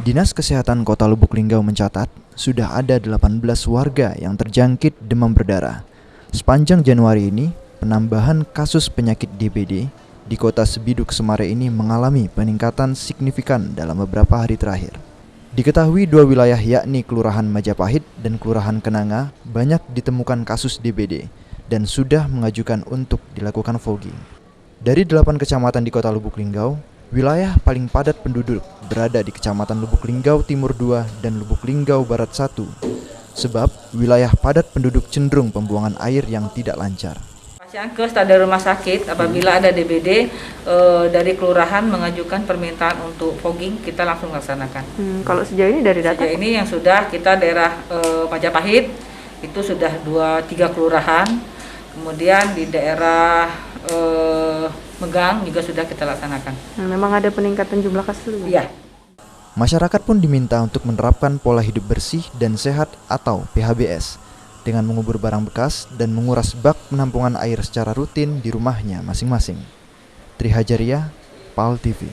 Dinas Kesehatan Kota Lubuk Linggau mencatat sudah ada 18 warga yang terjangkit demam berdarah. Sepanjang Januari ini, penambahan kasus penyakit DBD di Kota Sebiduk Semare ini mengalami peningkatan signifikan dalam beberapa hari terakhir. Diketahui dua wilayah yakni Kelurahan Majapahit dan Kelurahan Kenanga banyak ditemukan kasus DBD dan sudah mengajukan untuk dilakukan fogging. Dari 8 kecamatan di Kota Lubuk Linggau, wilayah paling padat penduduk berada di Kecamatan Lubuk Linggau Timur 2 dan Lubuk Linggau Barat 1, sebab wilayah padat penduduk cenderung pembuangan air yang tidak lancar. Pasien ke standar rumah sakit apabila ada DBD dari kelurahan mengajukan permintaan untuk fogging, kita langsung laksanakan. Kalau sejauh ini dari data? Sejauh ini yang sudah kita daerah Majapahit itu sudah 2-3 kelurahan, kemudian di daerah Megang juga sudah kita laksanakan. Memang ada peningkatan jumlah kasus? Iya. Masyarakat pun diminta untuk menerapkan pola hidup bersih dan sehat atau PHBS dengan mengubur barang bekas dan menguras bak penampungan air secara rutin di rumahnya masing-masing. Tri Hajaria, PAL TV.